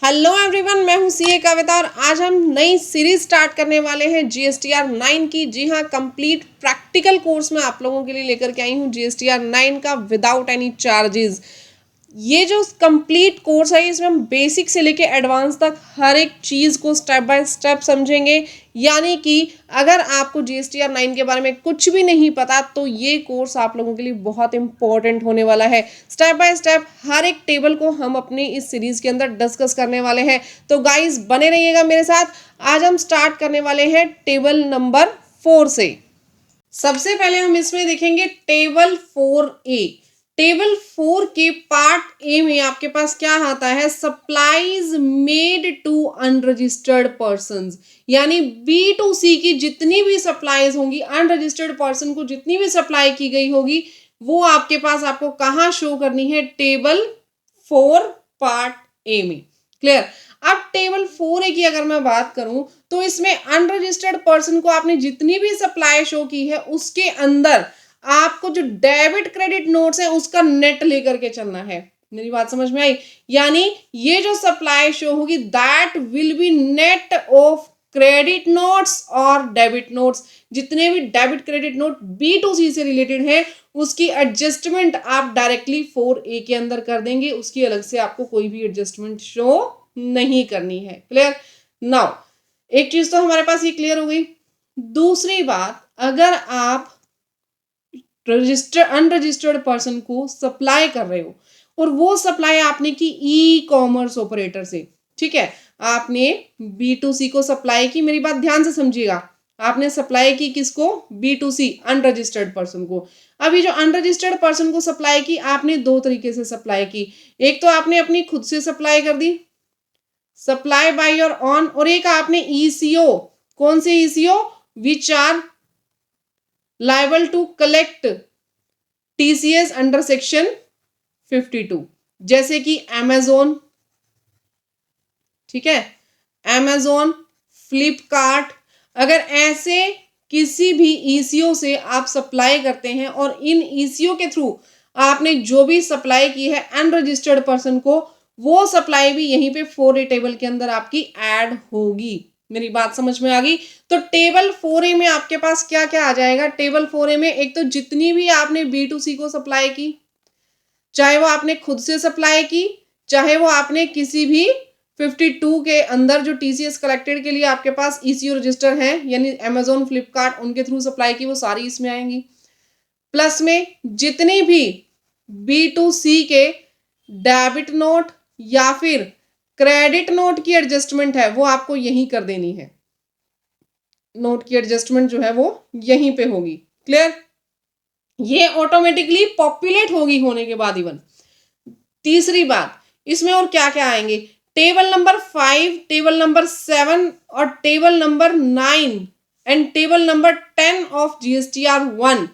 Hello everyone, मैं हूं CA कविता और आज हम नई सीरीज स्टार्ट करने वाले हैं जीएसटीआर 9 की। जी हां, कंप्लीट प्रैक्टिकल कोर्स में आप लोगों के लिए लेकर के आई हूं जीएसटीआर 9 का विदाउट एनी चार्जेस। ये जो कंप्लीट कोर्स है इसमें हम बेसिक से लेके एडवांस तक हर एक चीज़ को स्टेप बाय स्टेप समझेंगे। यानी कि अगर आपको जीएसटीआर 9 के बारे में कुछ भी नहीं पता तो ये कोर्स आप लोगों के लिए बहुत इंपॉर्टेंट होने वाला है। स्टेप बाय स्टेप हर एक टेबल को हम अपनी इस सीरीज के अंदर डिस्कस करने वाले हैं। तो गाइस बने रहिएगा मेरे साथ। आज हम स्टार्ट करने वाले हैं टेबल नंबर 4 से। सबसे पहले हम इसमें देखेंगे टेबल 4A। टेबल 4 के पार्ट ए में आपके पास क्या आता है? Supplies made to unregistered persons, यानी B2C की जितनी भी सप्लाईज होंगी, अनरजिस्टर्ड पर्सन को जितनी भी सप्लाई की गई होगी वो आपके पास आपको कहाँ शो करनी है? टेबल 4 पार्ट ए में। क्लियर? अब टेबल 4A की अगर मैं बात करूं तो इसमें अनरजिस्टर्ड पर्सन को आपने जितनी भी सप्लाई शो की है उसके अंदर आपको जो डेबिट क्रेडिट नोट्स है उसका नेट लेकर के चलना है। मेरी बात समझ में आई? यानी ये जो सप्लाई शो होगी that will B net of credit notes और डेबिट नोट्स। जितने भी डेबिट क्रेडिट नोट B2C से रिलेटेड है उसकी एडजस्टमेंट आप डायरेक्टली 4A के अंदर कर देंगे, उसकी अलग से आपको कोई भी एडजस्टमेंट शो नहीं करनी है। क्लियर? नाउ एक चीज तो हमारे पास ये क्लियर हो गई। दूसरी बात, अगर आप अनरजिस्टर्ड पर्सन को सप्लाई कर रहे हो और वो सप्लाई आपने की ई कॉमर्स ऑपरेटर से, ठीक है, आपने B2C को सप्लाई की। मेरी बात ध्यान से समझिएगा, आपने सप्लाई की किसको? B2C अनरजिस्टर्ड पर्सन को। अभी जो अनरजिस्टर्ड पर्सन को सप्लाई की आपने दो तरीके से सप्लाई की। एक तो आपने अपनी खुद से सप्लाई कर दी, सप्लाई बाय योर ऑन, और एक आपने ईसीओ। कौन से ECO? Which are liable to collect TCS under section 52, जैसे कि अमेजोन, ठीक है, अमेजोन, फ्लिपकार्ट। अगर ऐसे किसी भी ईसीओ से आप सप्लाई करते हैं और इन ईसीओ के थ्रू आपने जो भी सप्लाई की है अनरजिस्टर्ड पर्सन को, वो सप्लाई भी यहीं पे 4A टेबल के अंदर आपकी ऐड होगी। मेरी बात समझ में आ गई? तो टेबल 4A में आपके पास क्या क्या आ जाएगा? टेबल 4A में एक तो जितनी भी आपने B2C को सप्लाई की, चाहे वो आपने खुद से सप्लाई की, चाहे वो आपने किसी भी 52 के अंदर जो टीसीएस कलेक्टेड के लिए आपके पास ईसीओ रजिस्टर है यानी अमेजोन, फ्लिपकार्ट, उनके थ्रू सप्लाई की, वो सारी इसमें आएंगी। प्लस में जितनी भी B2C के डेबिट नोट या फिर क्रेडिट नोट की एडजस्टमेंट है वो आपको यहीं कर देनी है। नोट की एडजस्टमेंट जो है वो यहीं पे होगी। क्लियर? ये ऑटोमेटिकली पॉपुलेट होगी होने के बाद इवन। तीसरी बात, इसमें और क्या क्या आएंगे? टेबल नंबर 5, टेबल नंबर 7 और table number 9 and table number 10 of GSTR 1।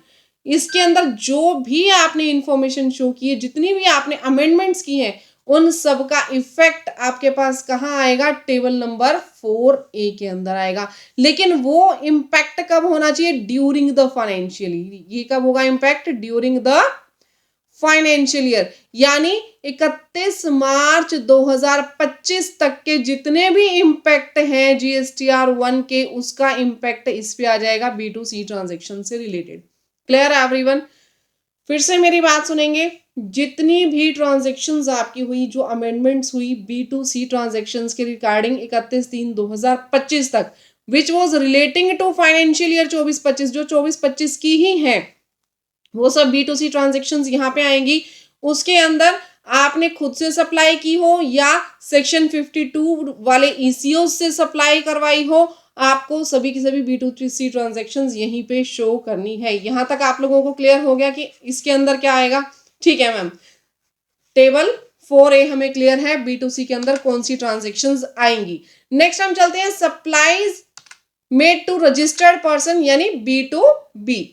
इसके अंदर जो भी आपने इंफॉर्मेशन शो की है, जितनी भी आपने अमेंडमेंट्स की हैं, उन सब का इफेक्ट आपके पास कहाँ आएगा? टेबल नंबर 4A के अंदर आएगा। लेकिन वो इम्पैक्ट कब होना चाहिए? During the financial year. ये कब होगा impact? During the financial year, यानी 31 मार्च 2025 तक के जितने भी इम्पैक्ट हैं जीएसटीआर 1 के, उसका इम्पैक्ट इस पे आ जाएगा B2C ट्रांजेक्शन से रिलेटेड। क्लियर है एवरीवन? फिर से मेरी बात सुनेंगे। जितनी भी ट्रांजेक्शन्स आपकी हुई, जो अमेंडमेंट्स हुई B2C ट्रांजेक्शन्स के रिगार्डिंग 31/3/2025 तक, which was relating to financial year 24-25, जो 24-25 की ही है, वो सब B2C ट्रांजेक्शन्स यहाँ पे आएंगी। उसके अंदर आपने खुद से सप्लाई की हो या सेक्शन 52 वाले ईसीओ से सप्लाई करवाई हो, आपको सभी की सभी B2C ट्रांजेक्शन्स यहीं पे शो करनी है। यहां तक आप लोगों को क्लियर हो गया कि इसके अंदर क्या आएगा? ठीक है मैम, टेबल 4A हमें क्लियर है B2C के अंदर कौन सी ट्रांजेक्शन्स आएंगी। नेक्स्ट हम चलते हैं supplies made to registered person यानी B2B।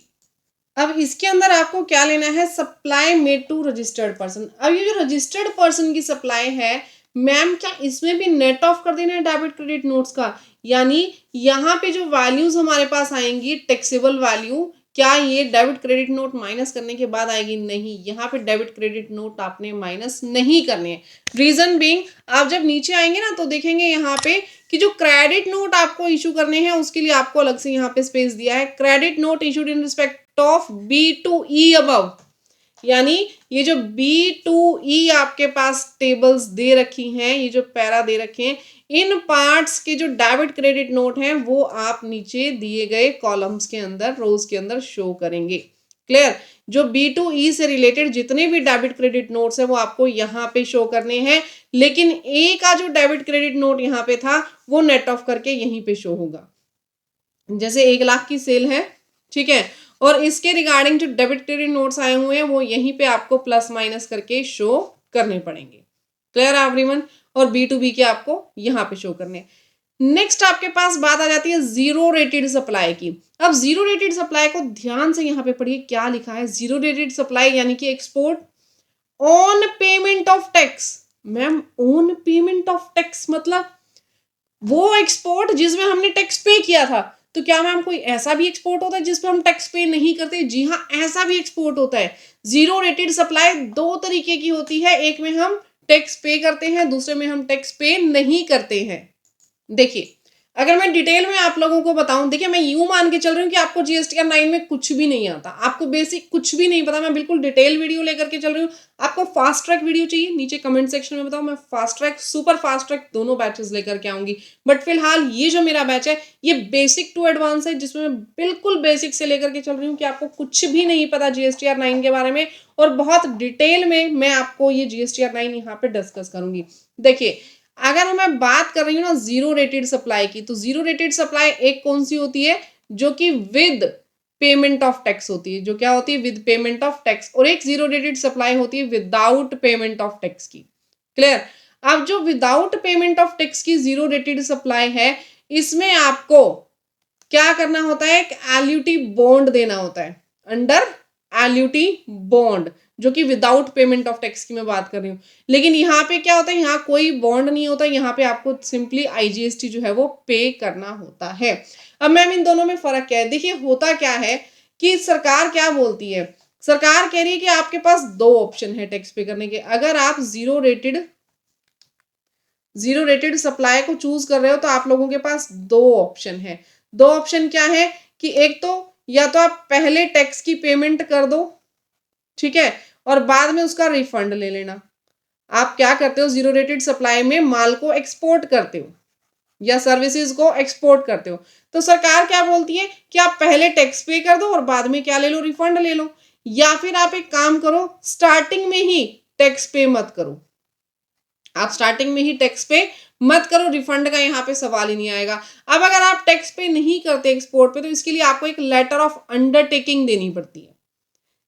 अब इसके अंदर आपको क्या लेना है? Supply made to registered person. अब ये जो रजिस्टर्ड पर्सन की सप्लाई है मैम, क्या इसमें भी नेट ऑफ कर देना है डेबिट क्रेडिट नोट्स का? यानी यहाँ पे जो वैल्यूज हमारे पास आएंगी, टैक्सेबल वैल्यू, क्या ये डेबिट क्रेडिट नोट माइनस करने के बाद आएगी? नहीं, यहाँ पे डेबिट क्रेडिट नोट आपने माइनस नहीं करने हैं। रीजन बीइंग, आप जब नीचे आएंगे ना तो देखेंगे यहाँ पे कि जो क्रेडिट नोट आपको इशू करने हैं उसके लिए आपको अलग से यहाँ पे स्पेस दिया है, credit note issued in respect of B2E above. यानी ये जो B2E आपके पास टेबल्स दे रखी हैं, ये जो पैरा दे रखे हैं, इन पार्ट्स के जो डेबिट क्रेडिट नोट हैं वो आप नीचे दिए गए कॉलम्स के अंदर, रोज के अंदर शो करेंगे। क्लियर? जो B2E से रिलेटेड जितने भी डेबिट क्रेडिट नोट्स हैं वो आपको यहाँ पे शो करने हैं, लेकिन ए का जो डेबिट क्रेडिट नोट यहाँ पे था वो नेट ऑफ करके यहीं पे शो होगा। जैसे 1 लाख की सेल है, ठीक है, और इसके रिगार्डिंग जो डेबिट क्रेडिट नोट्स आए हुए हैं वो यहीं पे आपको प्लस माइनस करके शो करने पड़ेंगे। Clear everyone? और B2B के आपको यहाँ पे शो करने। नेक्स्ट आपके पास बात आ जाती है जीरो रेटेड सप्लाई की। अब जीरो रेटेड सप्लाई को ध्यान से यहाँ पे पढ़िए, क्या लिखा है। जीरो रेटेड सप्लाई यानी कि export on payment of tax. Ma'am, on payment of tax मतलब वो एक्सपोर्ट जिसमें हमने टैक्स पे किया था। तो क्या मैम कोई ऐसा भी एक्सपोर्ट होता है जिसपे हम टैक्स पे नहीं करते? जी हाँ, ऐसा भी एक्सपोर्ट होता है। जीरो रेटेड सप्लाई दो तरीके की होती है, एक में हम टैक्स पे करते हैं, दूसरे में हम टैक्स पे नहीं करते हैं। देखिए, अगर मैं डिटेल में आप लोगों को बताऊं, देखिए मैं यूं मान के चल रही हूँ कि आपको जीएसटीआर 9 में कुछ भी नहीं आता, आपको बेसिक कुछ भी नहीं पता, मैं बिल्कुल डिटेल वीडियो लेकर के चल रही हूँ। आपको फास्ट ट्रैक वीडियो चाहिए, नीचे कमेंट सेक्शन में बताओ, मैं fast track, super fast track दोनों बैचेस लेकर के आऊंगी। बट फिलहाल ये जो मेरा बैच है ये बेसिक टू एडवांस है, जिसमें मैं बिल्कुल बेसिक से लेकर के चल रही हूँ कि आपको कुछ भी नहीं पता जीएसटीआर 9 के बारे में, और बहुत डिटेल में मैं आपको ये जीएसटीआर 9 यहाँ पे डिस्कस करूंगी। देखिए, अगर मैं बात कर रही हूँ ना जीरो रेटेड सप्लाई की, तो जीरो रेटेड सप्लाई एक कौन सी होती है? जो कि विद पेमेंट ऑफ टैक्स होती है। जो क्या होती है? With payment of tax. और एक जीरो रेटेड सप्लाई होती है विदाउट पेमेंट ऑफ टैक्स की। क्लियर? अब जो विदाउट पेमेंट ऑफ टैक्स की जीरो रेटेड सप्लाई है, इसमें आपको क्या करना होता है? एक एल्यूटी बॉन्ड देना होता है, अंडर एल्यूटी बॉन्ड, जो कि विदाउट पेमेंट ऑफ टैक्स की मैं बात कर रही हूँ। लेकिन यहाँ पे क्या होता है? यहाँ कोई बॉन्ड नहीं होता, यहाँ पे आपको सिंपली आईजीएसटी जो है वो पे करना होता है। अब मैम इन दोनों में फर्क क्या है? देखिए, होता क्या है कि सरकार क्या बोलती है, सरकार कह रही है कि आपके पास दो ऑप्शन है टैक्स पे करने के। अगर आप जीरो रेटेड सप्लाई को चूज कर रहे हो तो आप लोगों के पास दो ऑप्शन है। दो ऑप्शन क्या है कि एक तो या तो आप पहले टैक्स की पेमेंट कर दो, ठीक है, और बाद में उसका रिफंड ले लेना। आप क्या करते हो? जीरो रेटेड सप्लाई में माल को एक्सपोर्ट करते हो या सर्विसेज को एक्सपोर्ट करते हो, तो सरकार क्या बोलती है कि आप पहले टैक्स पे कर दो और बाद में क्या ले लो? रिफंड ले लो। या फिर आप एक काम करो, स्टार्टिंग में ही टैक्स पे मत करो, आप स्टार्टिंग में ही टैक्स पे मत करो, रिफंड का यहाँ पे सवाल ही नहीं आएगा। अब अगर आप टैक्स पे नहीं करते एक्सपोर्ट पे, तो इसके लिए आपको एक लेटर ऑफ अंडरटेकिंग देनी पड़ती है।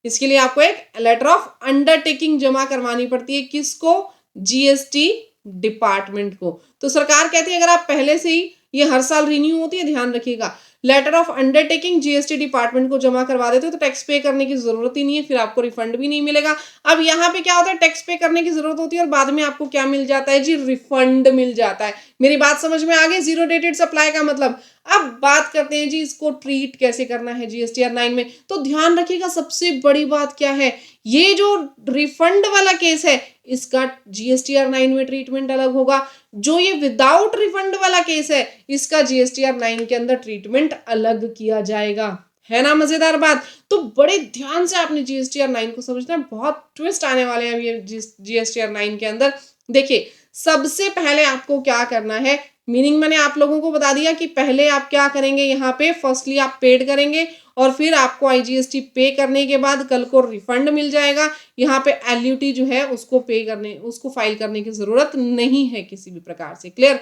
इसके लिए आपको एक लेटर ऑफ अंडरटेकिंग जमा करवानी पड़ती है। किसको? जीएसटी डिपार्टमेंट को। तो सरकार कहती है अगर आप पहले से ही, ये हर साल रिन्यू होती है, ध्यान रखिएगा, letter of undertaking GST department को जमा करवा देते हो तो टैक्स पे करने की जरूरत ही नहीं है, फिर आपको रिफंड भी नहीं मिलेगा। अब यहाँ पे क्या होता है? टैक्स पे करने की जरूरत होती है और बाद में आपको क्या मिल जाता है जी? रिफंड मिल जाता है। मेरी बात समझ में आ गई? जीरो रेटेड सप्लाई का मतलब। अब बात करते हैं जी इसको ट्रीट कैसे करना है जीएसटीआर 9 में। तो ध्यान रखिएगा, सबसे बड़ी बात क्या है, ये जो रिफंड वाला केस है इसका जीएसटीआर 9 में ट्रीटमेंट अलग होगा। जो ये विदाउट रिफंड वाला केस है इसका जीएसटीआर 9 के अंदर ट्रीटमेंट अलग किया जाएगा। है ना मजेदार बात? तो बड़े ध्यान से आपने जीएसटीआर 9 को समझना है, बहुत ट्विस्ट आने वाले हैं ये जीएसटीआर 9 के अंदर। देखिए, सबसे पहले आपको क्या करना है, मीनिंग मैंने आप लोगों को बता दिया कि पहले आप क्या करेंगे, यहाँ पे फर्स्टली आप पेड करेंगे और फिर आपको आईजीएसटी पे करने के बाद कल को रिफंड मिल जाएगा। यहाँ पे एलयूटी जो है उसको उसको फाइल करने की जरूरत नहीं है किसी भी प्रकार से। क्लियर?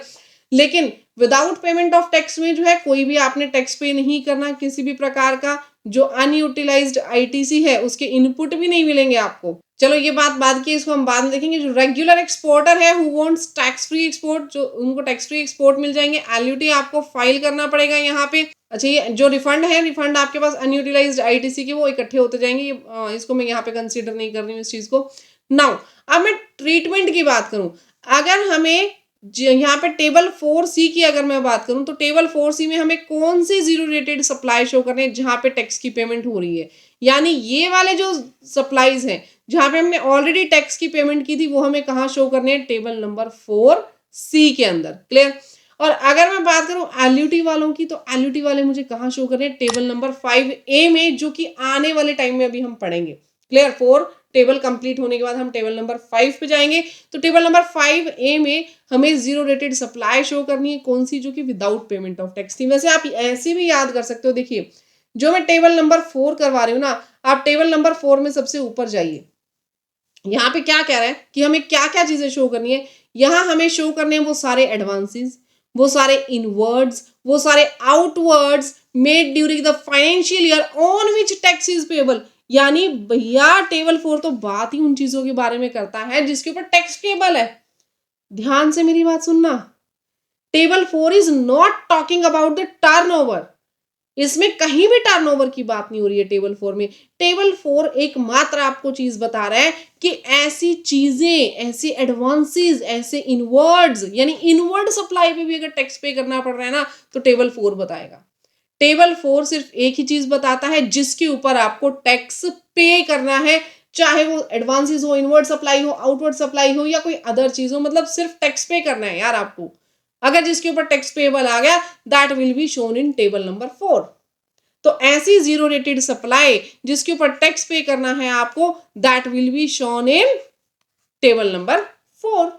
लेकिन विदाउट पेमेंट ऑफ टैक्स में जो है कोई भी आपने टैक्स पे नहीं करना किसी भी प्रकार का। जो अनयूटिलाइज्ड आईटीसी है उसके इनपुट भी नहीं मिलेंगे आपको। चलो ये बात बाद की, इसको हम बाद में देखेंगे। जो रेगुलर एक्सपोर्टर है who wants tax free export, जो उनको टैक्स फ्री एक्सपोर्ट मिल जाएंगे। एलयूटी आपको फाइल करना पड़ेगा यहाँ पे। अच्छा, ये जो रिफंड है, रिफंड आपके पास अनयूटिलाइज्ड आईटीसी के वो इकट्ठे होते जाएंगे। इसको मैं यहाँ पे कंसीडर नहीं कर रही हूँ इस चीज को। नाउ अब मैं ट्रीटमेंट की बात करूं, अगर हमें यहाँ पे टेबल 4C की अगर मैं बात करूं तो टेबल 4C में हमें कौन सी जीरो रेटेड सप्लाई शो करनी है जहां पे टैक्स की पेमेंट हो रही है, यानी ये वाले जो सप्लाईज हैं जहां पे हमने ऑलरेडी टैक्स की पेमेंट की थी वो हमें कहाँ शो करने हैं, टेबल नंबर 4C के अंदर। क्लियर। और अगर मैं बात करूं एल्यूटी वालों की तो एल्यूटी वाले मुझे कहाँ शो करने हैं, टेबल नंबर 5A में, जो कि आने वाले टाइम में अभी हम पढ़ेंगे। क्लियर। 4 टेबल कंप्लीट होने के बाद हम टेबल नंबर 5 पे जाएंगे। तो टेबल नंबर 5A में हमें जीरो रेटेड सप्लाई शो करनी है, कौन सी, जो कि विदाउट पेमेंट ऑफ टैक्स थी। वैसे आप ऐसे भी याद कर सकते हो, देखिए जो मैं टेबल नंबर 4 करवा रही हूँ ना, आप टेबल नंबर 4 में सबसे ऊपर जाइए। यहाँ पे क्या कह रहा है कि हमें क्या क्या चीजें शो करनी है, यहाँ हमें शो करने हैं वो सारे एडवांसेस, वो सारे इनवर्ड्स, वो सारे outwards made during the financial year on which tax is payable. यानी भैया टेबल 4 तो बात ही उन चीजों के बारे में करता है जिसके ऊपर टैक्स पेबल है। ध्यान से मेरी बात सुनना, table 4 is not talking about the turnover, इसमें कहीं भी टर्नओवर की बात नहीं हो रही है टेबल 4 में। टेबल 4 एकमात्र आपको चीज बता रहा है कि ऐसी चीजें, ऐसे एडवांसेस, ऐसे इनवर्ड्स, यानी इनवर्ड सप्लाई पे भी अगर टैक्स पे करना पड़ रहा है ना तो टेबल 4 बताएगा। टेबल 4 सिर्फ एक ही चीज बताता है जिसके ऊपर आपको टैक्स पे करना है, चाहे वो एडवांसेस हो, इनवर्ड सप्लाई हो, आउटवर्ड सप्लाई हो, या कोई अदर चीज हो, मतलब सिर्फ टैक्स पे करना है यार आपको। अगर जिसके ऊपर टैक्स पेबल आ गया that will be shown in table number 4। तो ऐसी जीरो रेटेड सप्लाई जिसके ऊपर टैक्स पे करना है आपको, that will be shown in table number 4।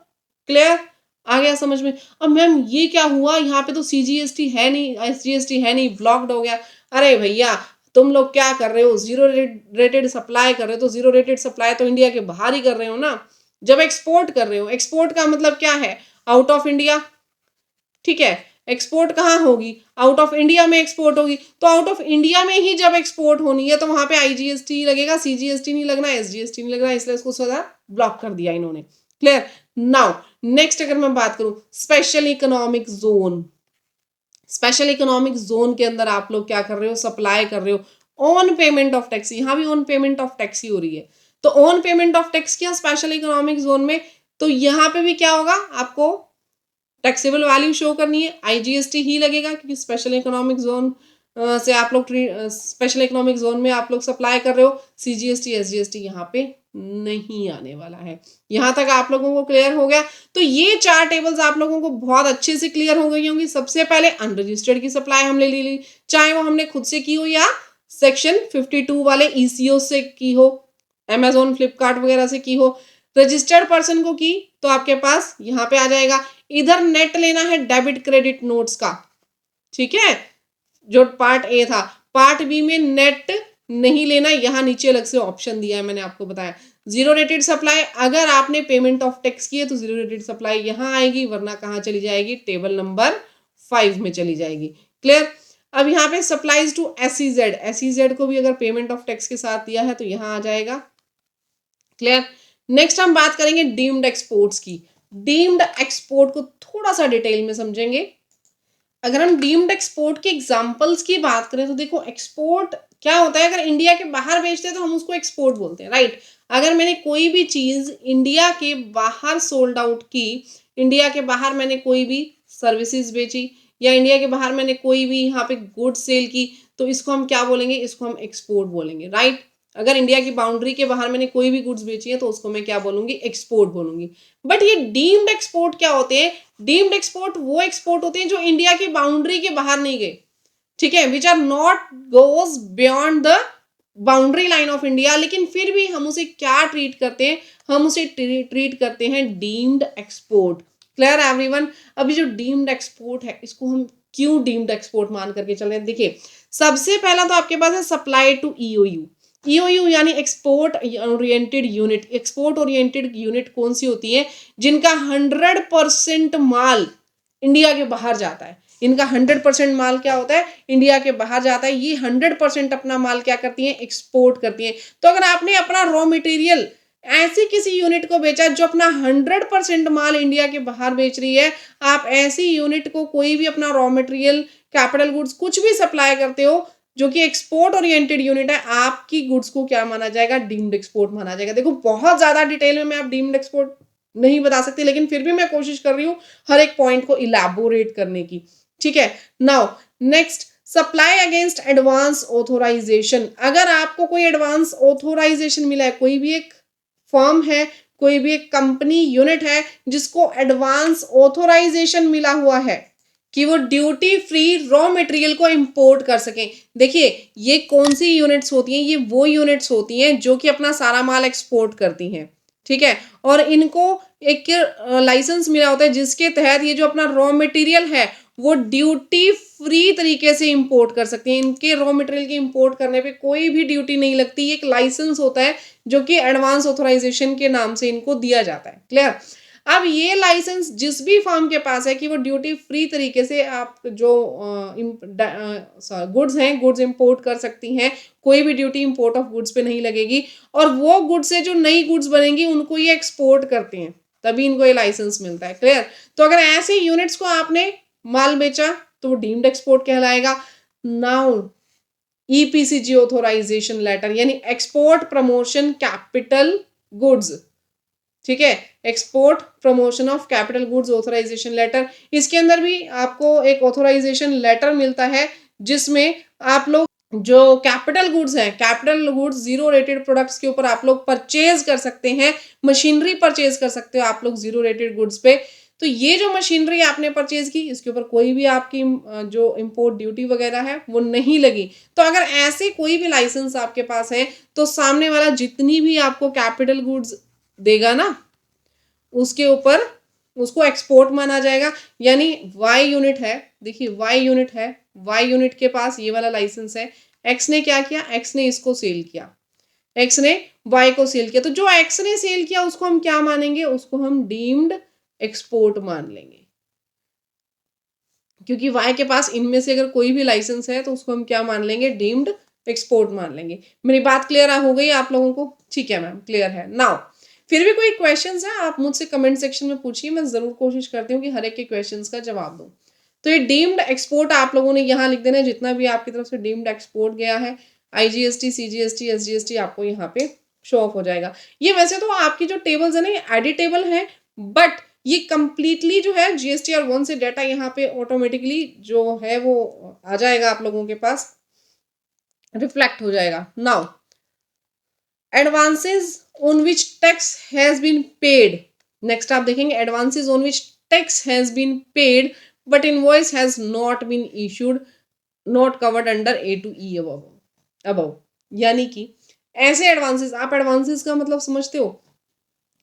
Clear. आ गया समझ में। अब मैम ये क्या हुआ, यहाँ पे तो सीजीएसटी है नहीं, एसजीएसटी है नहीं, ब्लॉक्ड हो गया। अरे भैया तुम लोग क्या कर रहे हो, जीरो रेटेड सप्लाई कर रहे हो, तो जीरो रेटेड सप्लाई तो इंडिया के बाहर ही कर रहे हो ना। जब एक्सपोर्ट कर रहे हो, एक्सपोर्ट का मतलब क्या है, आउट ऑफ इंडिया। ठीक है, एक्सपोर्ट कहाँ होगी, आउट ऑफ इंडिया में एक्सपोर्ट होगी। तो आउट ऑफ इंडिया में ही जब एक्सपोर्ट होनी है तो वहां पे आईजीएसटी लगेगा, सीजीएसटी नहीं लगना, एसजीएसटी नहीं लगना, इसलिए इसको सदा ब्लॉक कर दिया इन्होंने। क्लियर। नाउ नेक्स्ट अगर मैं बात करूं special economic zone, special economic zone के अंदर आप लोग क्या कर रहे हो, सप्लाई कर रहे हो ऑन पेमेंट ऑफ टैक्स। यहाँ भी ऑन पेमेंट ऑफ टैक्स ही हो रही है, तो ऑन पेमेंट ऑफ टैक्स किया स्पेशल इकोनॉमिक जोन में, तो यहाँ पे भी क्या होगा, आपको टैक्सेबल वैल्यू शो करनी है, आईजीएसटी ही लगेगा क्योंकि स्पेशल इकोनॉमिक जोन से आप लोग स्पेशल इकोनॉमिक जोन में आप लोग सप्लाई कर रहे हो। सीजीएसटी एसजीएसटी यहाँ पे नहीं आने वाला है। यहाँ तक आप लोगों को क्लियर हो गया। तो ये 4 टेबल्स आप लोगों को बहुत अच्छे से क्लियर हो गई होंगी। सबसे पहले अनरजिस्टर्ड की सप्लाई हमने ले ली, चाहे वो हमने खुद से की हो या सेक्शन 52 वाले ईसीओ से की हो, अमेजोन फ्लिपकार्ट वगैरह से की हो। रजिस्टर्ड पर्सन को की तो आपके पास यहाँ पे आ जाएगा। इधर नेट लेना है डेबिट क्रेडिट नोट्स का, ठीक है, जो पार्ट ए था। पार्ट बी में नेट नहीं लेना, यहाँ नीचे अलग से ऑप्शन दिया है, मैंने आपको बताया। जीरो रेटेड सप्लाई अगर आपने पेमेंट ऑफ टैक्स की है तो जीरो रेटेड सप्लाई यहाँ आएगी, वरना कहाँ चली जाएगी, टेबल नंबर 5 में चली जाएगी। क्लियर। अब यहाँ पे सप्लाईज टू एसईजेड, एसईजेड को भी अगर पेमेंट ऑफ टैक्स के साथ दिया है तो यहाँ आ जाएगा। क्लियर। नेक्स्ट हम बात करेंगे डीम्ड एक्सपोर्ट्स की। डीम्ड एक्सपोर्ट को थोड़ा सा डिटेल में समझेंगे। अगर हम डीम्ड एक्सपोर्ट के एग्जांपल्स की बात करें तो देखो एक्सपोर्ट क्या होता है, अगर इंडिया के बाहर बेचते हैं तो हम उसको एक्सपोर्ट बोलते हैं, राइट। अगर मैंने कोई भी चीज इंडिया के बाहर सोल्ड आउट की, इंडिया के बाहर मैंने कोई भी सर्विसेज बेची, या इंडिया के बाहर मैंने कोई भी यहाँ पे गुड सेल की, तो इसको हम क्या बोलेंगे, इसको हम एक्सपोर्ट बोलेंगे, राइट। अगर इंडिया की बाउंड्री के बाहर मैंने कोई भी गुड्स बेची है तो उसको मैं क्या बोलूंगी, एक्सपोर्ट बोलूंगी। बट ये डीम्ड एक्सपोर्ट क्या होते हैं, डीम्ड एक्सपोर्ट वो एक्सपोर्ट होते हैं जो इंडिया की बाउंड्री के बाहर नहीं गए, ठीक है, which are not goes beyond the boundary line of India, लेकिन फिर भी हम उसे क्या ट्रीट करते हैं, हम उसे ट्रीट करते हैं डीम्ड एक्सपोर्ट। Clear everyone. अभी जो डीम्ड एक्सपोर्ट है इसको हम क्यों डीम्ड एक्सपोर्ट मान करके चल रहे हैं, देखिए सबसे पहला तो आपके पास है सप्लाई टू ईओयू। ईओयू यानी export oriented unit. Export oriented unit कौन सी होती है, जिनका 100% माल इंडिया के बाहर जाता है। इनका 100% माल क्या होता है, इंडिया के बाहर जाता है। ये 100% अपना माल क्या करती है, एक्सपोर्ट करती है। तो अगर आपने अपना रॉ मटेरियल ऐसी किसी यूनिट को बेचा जो अपना 100% माल इंडिया के बाहर बेच रही है, आप ऐसी यूनिट को कोई भी अपना रॉ मटेरियल, कैपिटल गुड्स कुछ भी सप्लाई करते हो जो कि एक्सपोर्ट ओरिएंटेड यूनिट है, आपकी गुड्स को क्या माना जाएगा, डीम्ड एक्सपोर्ट माना जाएगा। देखो बहुत ज्यादा डिटेल में मैं आप डीम्ड एक्सपोर्ट नहीं बता सकती, लेकिन फिर भी मैं कोशिश कर रही हूँ हर एक पॉइंट को इलैबोरेट करने की। ठीक है, now next, supply against advance authorisation. अगर आपको कोई एडवांस ऑथोराइजेशन मिला है, कोई भी एक फर्म है, कोई भी एक कंपनी यूनिट है जिसको एडवांस ऑथोराइजेशन मिला हुआ है कि वो ड्यूटी फ्री रॉ मटेरियल को इंपोर्ट कर सकें। देखिए, ये कौन सी यूनिट्स होती हैं? ये वो यूनिट्स होती हैं जो कि अपना सारा माल एक्सपोर्ट करती हैं। ठीक है, और इनको एक लाइसेंस मिला होता है जिसके तहत ये जो अपना रॉ मटेरियल है वो ड्यूटी फ्री तरीके से इंपोर्ट कर सकते हैं। इनके रॉ मटेरियल के इंपोर्ट करने पे कोई भी ड्यूटी नहीं लगती। एक लाइसेंस होता है जो कि एडवांस ऑथराइजेशन के नाम से इनको दिया जाता है। क्लियर? अब ये लाइसेंस जिस भी फर्म के पास है कि वो ड्यूटी फ्री तरीके से आप जो गुड्स हैं, गुड्स इंपोर्ट कर सकती हैं, कोई भी ड्यूटी इंपोर्ट ऑफ गुड्स पे नहीं लगेगी, और वो गुड्स से जो नई गुड्स बनेंगी उनको ये एक्सपोर्ट करते हैं, तभी इनको ये लाइसेंस मिलता है। क्लियर? तो अगर ऐसे यूनिट्स को आपने माल बेचा तो वो डीम्ड एक्सपोर्ट कहलाएगा। नाउ ईपीसीजी ऑथोराइजेशन लेटर यानी एक्सपोर्ट प्रमोशन कैपिटल गुड्स। ठीक है, export promotion of capital goods authorisation letter, इसके अंदर भी आपको एक ऑथराइजेशन लेटर मिलता है जिसमें आप लोग जो कैपिटल गुड्स हैं, capital goods zero rated products के ऊपर आप लोग परचेज कर सकते हैं, मशीनरी परचेज कर सकते हो आप लोग जीरो रेटेड गुड्स पे। तो ये जो मशीनरी आपने परचेज की इसके ऊपर कोई भी आपकी जो इंपोर्ट ड्यूटी वगैरह है वो नहीं लगी। तो अगर ऐसे कोई भी लाइसेंस आपके पास है तो सामने वाला जितनी भी आपको कैपिटल गुड्स देगा ना उसके ऊपर उसको एक्सपोर्ट माना जाएगा। यानी वाई यूनिट है, देखिए वाई यूनिट है, वाई यूनिट के पास ये वाला लाइसेंस है, एक्स ने क्या किया, एक्स ने इसको सेल किया, एक्स ने वाई को सेल किया, तो जो एक्स ने सेल किया उसको हम क्या मानेंगे, उसको हम डीम्ड एक्सपोर्ट मान लेंगे, क्योंकि वाई के पास इनमें से अगर कोई भी लाइसेंस है तो उसको हम क्या मान लेंगे, डीम्ड एक्सपोर्ट मान लेंगे। मेरी बात क्लियर हो गई आप लोगों को? ठीक है मैम, क्लियर है। नाउ फिर भी कोई क्वेश्चंस है आप मुझसे कमेंट सेक्शन में पूछिए, मैं जरूर कोशिश करती हूँ कि हर एक के क्वेश्चंस का जवाब दूं। तो ये डीम्ड एक्सपोर्ट आप लोगों ने यहाँ लिख देना है, जितना भी आपकी तरफ से डीम्ड एक्सपोर्ट गया है, IGST, CGST, SGST आपको यहाँ पे शो ऑफ हो जाएगा। ये वैसे तो आपकी जो टेबल्स है ना ये एडिटेबल है, बट ये कंप्लीटली जो है GST और 1 से डाटा यहाँ पे ऑटोमेटिकली जो है वो आ जाएगा, आप लोगों के पास रिफ्लेक्ट हो जाएगा। Now advances on which tax has been paid, next आप देखेंगे advances on which tax has been paid but invoice has not been issued not covered under A to E above. यानी कि ऐसे एडवांसेस, आप advances का मतलब समझते हो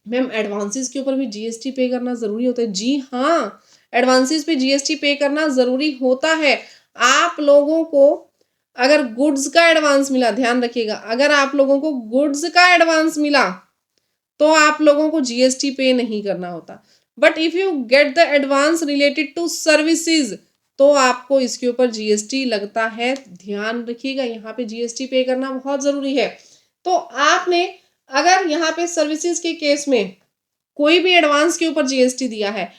मैम? एडवांसेस के ऊपर भी GST पे करना जरूरी होता है? जी हाँ, एडवांसेस पे GST पे करना जरूरी होता है। आप लोगों को अगर गुड्स का एडवांस मिला, ध्यान रखिएगा, अगर आप लोगों को गुड्स का एडवांस मिला तो आप लोगों को GST पे नहीं करना होता, but if you get the advance related to services तो आपको इसके ऊपर GST लगता है। ध्यान रखिएगा, यहाँ पे GST पे करना बहुत जरूरी है। तो आपने अगर यहाँ पे सर्विसेज के केस में कोई भी एडवांस के ऊपर GST दिया है,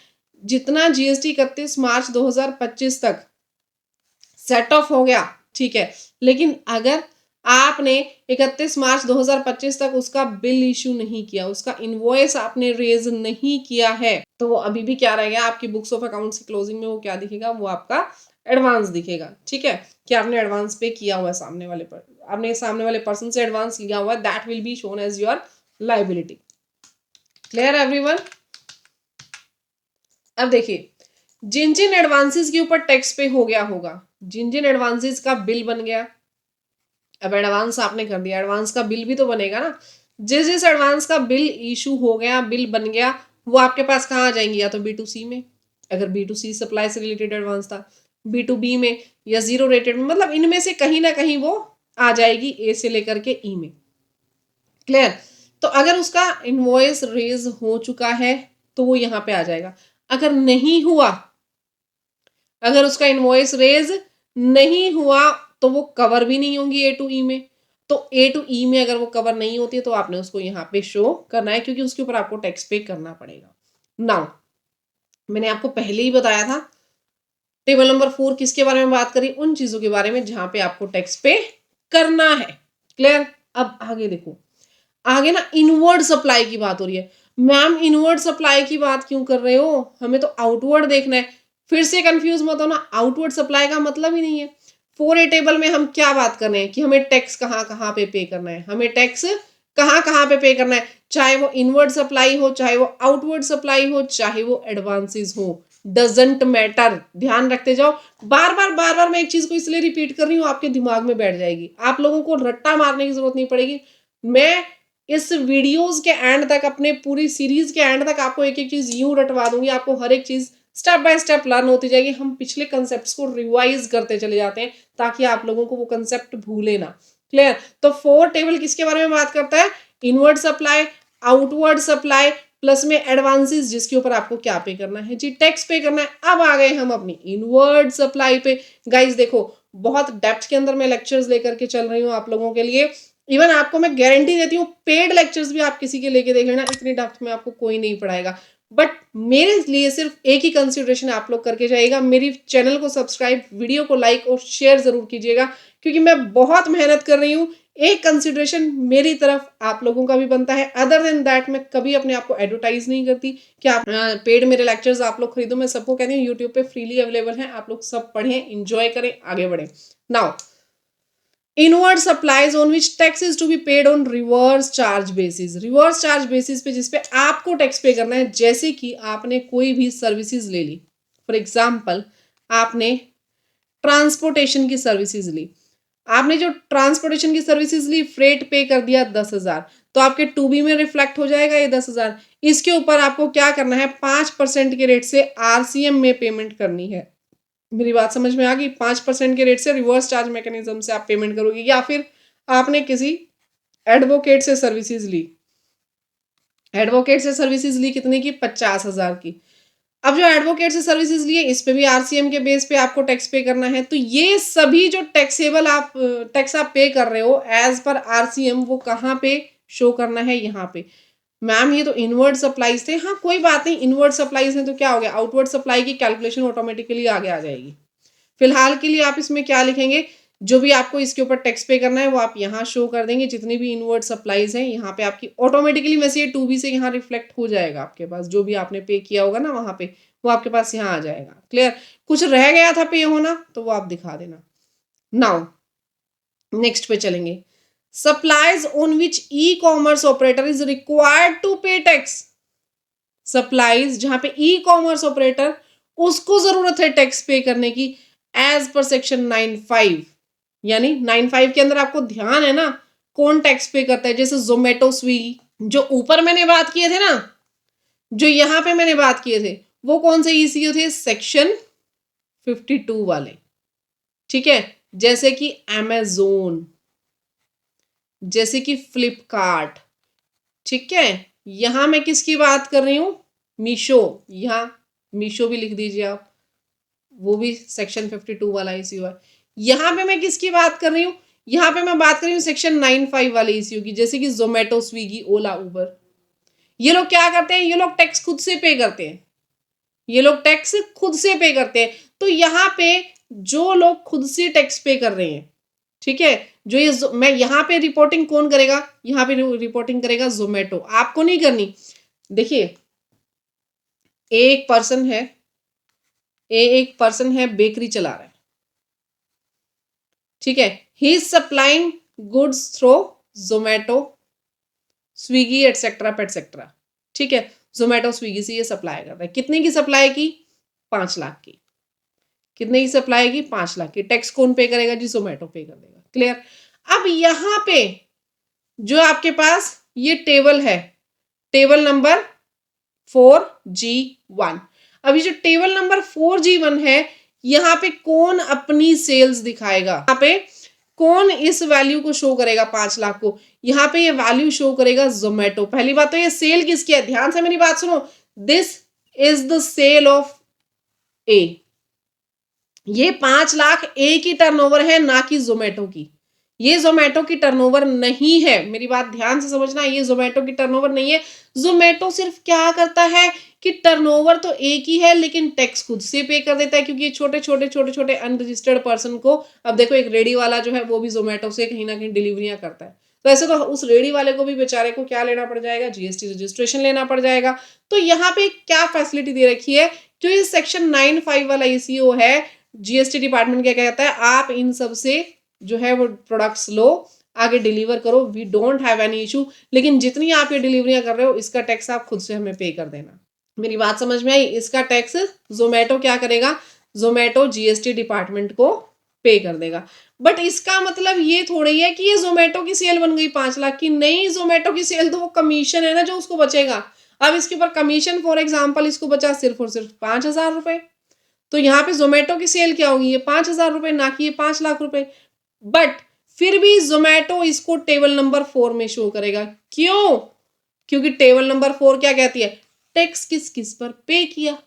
जितना GST 31 मार्च 2025 तक सेट ऑफ हो गया, ठीक है, लेकिन अगर आपने 31 मार्च 2025 तक उसका बिल इशू नहीं किया, उसका इनवॉइस आपने रेज नहीं किया है, तो वो अभी भी क्या रहेगा, आपकी बुक्स ऑफ अकाउंट्स की क्लोजिंग में वो क्या दिखेगा, वो आपका एडवांस दिखेगा। ठीक है, कि आपने एडवांस पे किया हुआ है, सामने वाले पर आपने सामने वाले पर्सन से एडवांस लिया हुआ है, that will be shown as your liability. Clear everyone? अब देखिए, जिन जिन एडवांसेस के ऊपर टैक्स पे हो गया होगा, जिन जिन एडवांसेस का बिल बन गया, अब एडवांस आपने कर दिया, एडवांस का बिल भी तो बनेगा ना, जिस जिस एडवांस का बिल इशू हो गया, बिल बन गया, वो आपके पास कहाँ आ जाएंगे, या तो B2C में, अगर B2C सप्लाई से रिलेटेड एडवांस था, B2B में, या जीरो रेटेड में, मतलब इनमें से कहीं ना कहीं वो आ जाएगी A से लेकर के E में। क्लियर? तो अगर उसका इनवॉइस रेज हो चुका है तो वो यहाँ पे आ जाएगा, अगर नहीं हुआ, अगर उसका इनवॉइस रेज नहीं हुआ तो वो कवर भी नहीं होंगी A to E में। तो A to E में अगर वो कवर नहीं होती है तो आपने उसको यहाँ पे शो करना है, क्योंकि उसके ऊपर आपको टैक्स पे करना पड़ेगा। नाउ मैंने आपको पहले ही बताया था, टेबल नंबर 4 किसके बारे में बात करी, उन चीजों के बारे में जहां पे आपको टैक्स पे करना है। क्लियर? अब आगे देखो, आगे ना इनवर्ड सप्लाई की बात हो रही है। मैम इनवर्ड सप्लाई की बात क्यों कर रहे हो, हमें तो आउटवर्ड देखना है। फिर से कंफ्यूज मत होना, आउटवर्ड सप्लाई का मतलब ही नहीं है। 4A टेबल में हम क्या बात कर रहे हैं कि हमें टैक्स कहाँ कहाँ पे करना है, हमें टैक्स कहाँ कहाँ पे करना है, चाहे वो इनवर्ड सप्लाई हो, चाहे वो आउटवर्ड सप्लाई हो, चाहे वो एडवांसेस हो, डजेंट मैटर। ध्यान रखते जाओ। बार बार मैं एक चीज को इसलिए रिपीट कर रही हूँ, आपके दिमाग में बैठ जाएगी, आप लोगों को रट्टा मारने की जरूरत नहीं पड़ेगी। मैं इस वीडियोस के एंड तक, अपने पूरी सीरीज के एंड तक आपको एक एक चीज यूं रटवा दूंगी, आपको हर एक चीज स्टेप बाय स्टेप लर्न होती जाएगी। हम पिछले कंसेप्ट को रिवाइज करते चले जाते हैं ताकि आप लोगों को वो कंसेप्ट भूले ना। क्लियर? तो 4 टेबल किसके बारे में बात करता है? Inward supply, outward supply, plus में एडवांसेस जिसके ऊपर आपको क्या पे करना है जी, टैक्स पे करना है। अब आ गए हम अपनी इनवर्ड सप्लाई पे। गाइस देखो, बहुत डेप्थ के अंदर मैं लेक्चर्स लेकर के चल रही हूँ आप लोगों के लिए। इवन आपको मैं गारंटी देती हूँ, पेड लेक्चर्स भी आप किसी के लेके देख लेना, इतनी डेप्थ में आपको कोई नहीं पढ़ाएगा। बट मेरे लिए सिर्फ एक ही कंसिडरेशन आप लोग करके जाइएगा, मेरी चैनल को सब्सक्राइब, वीडियो को लाइक और शेयर जरूर कीजिएगा, क्योंकि मैं बहुत मेहनत कर रही हूँ। एक कंसिडरेशन मेरी तरफ आप लोगों का भी बनता है। अदर देन दैट मैं कभी अपने आप को एडवर्टाइज नहीं करती कि आप पेड मेरे लेक्चर्स आप लोग खरीदो। मैं सबको कहती हूँ यूट्यूब पे फ्रीली अवेलेबल है, आप लोग सब पढ़ें, इंजॉय करें, आगे बढ़ें। Now inward supplies on which tax is to be paid on reverse charge basis. Reverse charge basis पे जिसपे आपको टैक्स पे करना है। जैसे कि आपने कोई भी सर्विसेज ले ली, फॉर एग्जाम्पल आपने ट्रांसपोर्टेशन की सर्विसेज ली, आपने जो ट्रांसपोर्टेशन की सर्विसेज ली, फ्रेट पे कर दिया 10,000, तो आपके 2B में रिफ्लेक्ट हो जाएगा ये 10,000। इसके ऊपर आपको क्या करना है, 5% के रेट से RCM में पेमेंट करनी है। मेरी बात समझ में आ गई? 5% के रेट से रिवर्स चार्ज मैकेनिज्म से आप पेमेंट करोगे। या फिर आपने किसी एडवोकेट से सर्विसेज ली, एडवोकेट से सर्विसेज ली कितने की, 50,000 की। अब जो एडवोकेट से सर्विसेज लिए, इस पे भी RCM के बेस पे आपको टैक्स पे करना है। तो ये सभी जो टैक्सेबल आप टैक्स आप पे कर रहे हो एज पर RCM, वो कहाँ पे शो करना है, यहाँ पे। मैम ये तो इनवर्ड सप्लाईज थे। हाँ कोई बात नहीं, इनवर्ड सप्लाईज हैं तो क्या हो गया, आउटवर्ड सप्लाई की कैलकुलेशन ऑटोमेटिकली आगे आ जाएगी। फिलहाल के लिए आप इसमें क्या लिखेंगे, जो भी आपको इसके ऊपर टैक्स पे करना है वो आप यहाँ शो कर देंगे। जितनी भी इनवर्ड सप्लाईज हैं यहाँ पे आपकी ऑटोमेटिकली, वैसे ये 2B से यहाँ रिफ्लेक्ट हो जाएगा आपके पास, जो भी आपने पे किया होगा ना वहां पे, वो आपके पास यहाँ आ जाएगा। क्लियर? कुछ रह गया था पे होना तो वो आप दिखा देना। नाउ नेक्स्ट पे चलेंगे, supplies on which e commerce operator is required to pay tax. Supplies जहां पे ई कॉमर्स ऑपरेटर, उसको जरूरत है टैक्स पे करने की एज पर सेक्शन 9(5). यानी 9(5) के अंदर आपको ध्यान है ना कौन टैक्स पे करता है। जैसे जोमेटो, स्विगी, जो ऊपर मैंने बात किए थे ना, जो यहां पे मैंने बात किए थे, वो कौन से ECO थे, सेक्शन 52 वाले। ठीक है? जैसे कि अमेजोन, जैसे कि फ्लिपकार्ट। ठीक है? यहां मैं किसकी बात कर रही हूं, मीशो। यहां मीशो भी लिख दीजिए आप, वो भी सेक्शन 52 वाला ECO है। यहां पे मैं किसकी बात कर रही हूँ, यहां पे मैं बात कर रही हूँ सेक्शन 9(5) वाले ECO की, जैसे कि जोमेटो, स्विगी, ओला, उबर। ये लोग क्या करते हैं, ये लोग टैक्स खुद से पे करते हैं, ये लोग टैक्स खुद से पे करते हैं। तो यहाँ पे जो लोग खुद से टैक्स पे कर रहे हैं, ठीक है, जो ये मैं यहाँ पे रिपोर्टिंग कौन करेगा, यहाँ पे रिपोर्टिंग करेगा जोमेटो, आपको नहीं करनी। देखिए एक पर्सन है, एक पर्सन है बेकरी चला रहा है, ठीक है, he is supplying goods through Zomato, Swiggy etcetera. ठीक है, जोमेटो स्विगी से ये सप्लाई कर रहा है। कितने की सप्लाई की, 5 लाख की। कितने की सप्लाई की, 5 लाख की। टैक्स कौन पे करेगा जी, जोमेटो पे कर देगा। क्लियर? अब यहां पे जो आपके पास ये टेबल है, टेबल नंबर 4G1। अभी जो टेबल नंबर 4G1 है, यहाँ पे कौन अपनी सेल्स दिखाएगा, यहाँ पे कौन इस वैल्यू को शो करेगा, 5 लाख को। यहाँ पे ये वैल्यू शो करेगा जोमेटो। पहली बात तो ये सेल किसकी है, ध्यान से मेरी बात सुनो, this is the sale of A. ये 5 लाख ए की टर्नओवर है, ना कि जोमेटो की। ये जोमेटो की टर्नओवर नहीं है, मेरी बात ध्यान से समझना, ये जोमेटो की टर्नओवर नहीं है। जोमेटो सिर्फ क्या करता है कि टर्नओवर तो एक ही है, लेकिन टैक्स खुद से पे कर देता है, क्योंकि छोटे छोटे अनरजिस्टर्ड पर्सन को, अब देखो एक रेडी वाला जो है वो भी जोमेटो से कहीं ना कहीं डिलीवरियां करता है, तो ऐसे तो उस रेडी वाले को भी बेचारे को क्या लेना पड़ जाएगा, जीएसटी रजिस्ट्रेशन लेना पड़ जाएगा। तो यहाँ पे क्या फैसिलिटी दे रखी है, जो ये सेक्शन 9(5) वाला ईसीओ है, जीएसटी डिपार्टमेंट क्या कहता है, आप इन सब से जो है वो प्रोडक्ट्स लो, आगे डिलीवर करो, we don't have any issue, लेकिन जितनी आप ये डिलीवरियां कर रहे हो इसका टैक्स आप खुद से हमें पे कर देना। मेरी बात समझ में आई? इसका टैक्स जोमेटो क्या करेगा, जोमेटो जीएसटी डिपार्टमेंट को पे कर देगा। बट इसका मतलब ये थोड़ी है कि ये जोमेटो की सेल बन गई 5 लाख की, नहीं, जोमेटो की सेल तो वो कमीशन है ना जो उसको बचेगा। अब इसके ऊपर कमीशन फॉर एग्जाम्पल इसको बचा सिर्फ और सिर्फ 5,000 रुपए, तो यहाँ पे जोमेटो की सेल क्या होगी, ये 5,000 रुपए, ना कि ये 5 लाख रुपए। बट फिर भी जोमेटो इसको टेबल नंबर 4 में शो करेगा। क्यों? क्योंकि टेबल नंबर 4 क्या कहती है, टैक्स किस किस पर पे किया,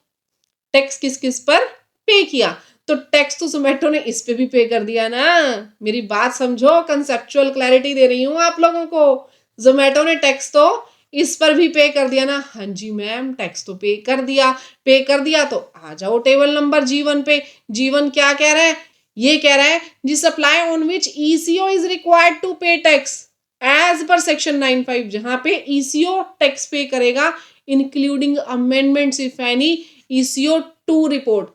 टैक्स किस किस पर पे किया, तो टैक्स तो जोमेटो ने इस पे भी पे कर दिया ना। मेरी बात समझो, कंसेप्चुअल क्लैरिटी दे रही हूं आप लोगों को। जोमेटो ने टैक्स तो इस पर भी पे कर दिया ना। हाँ जी मैम, टैक्स तो पे कर दिया, पे कर दिया, तो आ जाओ टेबल नंबर G1 पे। G1 क्या कह रहा है, ये कह रहा है जी supply on which ECO is required to pay tax as per section 9(5), जहां पे ईसीओ टैक्स पे करेगा including amendments if any, ECO to report.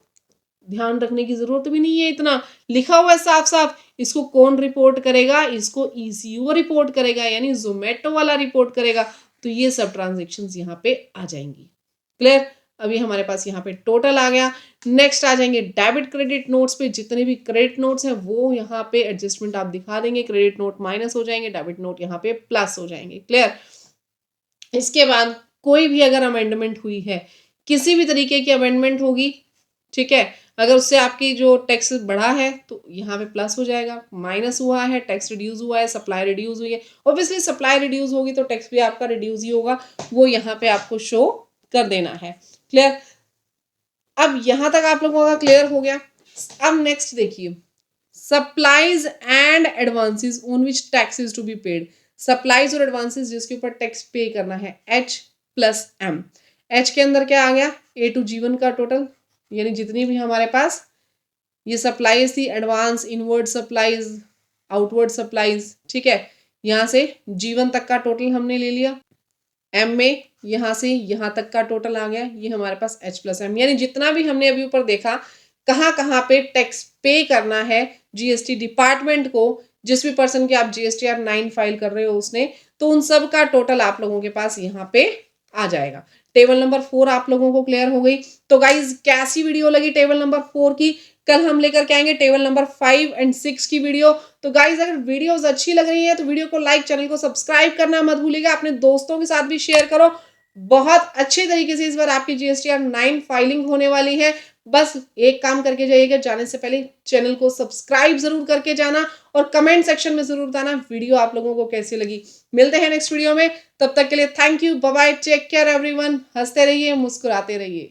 ध्यान रखने की जरूरत भी नहीं है, इतना लिखा हुआ है साफ साफ। इसको कौन रिपोर्ट करेगा, इसको ईसीओ रिपोर्ट करेगा, यानी जोमेटो वाला रिपोर्ट करेगा। तो ये सब ट्रांजेक्शन्स यहाँ पे आ जाएंगी। क्लियर? अभी हमारे पास यहाँ पे टोटल आ गया। नेक्स्ट आ जाएंगे डेबिट क्रेडिट नोट्स पे। जितने भी क्रेडिट नोट्स हैं वो यहाँ पे एडजस्टमेंट आप दिखा देंगे, क्रेडिट नोट माइनस हो जाएंगे, डेबिट नोट यहाँ पे प्लस हो जाएंगे। क्लियर? इसके बाद कोई भी अगर अमेंडमेंट हुई है, किसी भी तरीके की अमेंडमेंट होगी, ठीक है, अगर उससे आपकी जो टैक्स बढ़ा है तो यहाँ पे प्लस हो जाएगा, माइनस हुआ है, टैक्स रिड्यूस हुआ है, सप्लाई रिड्यूस हुई है, ऑब्वियसली सप्लाई रिड्यूस होगी तो टैक्स भी आपका रिड्यूस ही होगा, वो यहाँ पे आपको शो कर देना है। क्लियर? अब यहां तक आप लोगों का क्लियर हो गया। अब नेक्स्ट देखिए, supplies and advances on which tax is to be paid. Supplies और एडवांसेस जिसके ऊपर टैक्स पे करना है, H+M। H के अंदर क्या आ गया, A to G1 का टोटल, यानी जितनी भी हमारे पास ये सप्लाईज थी, advance, inward supplies, outward supplies, ठीक है, यहां से G1 तक का टोटल हमने ले लिया। M में यहाँ से यहाँ तक का टोटल आ गया, ये हमारे पास H+M, यानी जितना भी हमने अभी ऊपर देखा कहाँ पे टैक्स पे करना है जीएसटी डिपार्टमेंट को, जिस भी पर्सन की आप GSTR 9 फाइल कर रहे हो उसने, तो उन सब का टोटल आप लोगों के पास यहाँ पे आ जाएगा। टेबल नंबर 4 आप लोगों को क्लियर हो गई। तो गाइज कैसी वीडियो लगी टेबल नंबर 4 की? कल हम लेकर के आएंगे टेबल नंबर 5 और 6 की वीडियो। तो गाइज अगर वीडियोस अच्छी लग रही है तो वीडियो को लाइक, चैनल को सब्सक्राइब करना मत भूलिएगा, अपने दोस्तों के साथ भी शेयर करो। बहुत अच्छे तरीके से इस बार आपकी GSTR 9 फाइलिंग होने वाली है। बस एक काम करके जाइएगा, जाने से पहले चैनल को सब्सक्राइब जरूर करके जाना और कमेंट सेक्शन में जरूर बताना वीडियो आप लोगों को कैसी लगी। मिलते हैं नेक्स्ट वीडियो में, तब तक के लिए thank you, bye bye, take care everyone. हंसते रहिए, मुस्कुराते रहिए।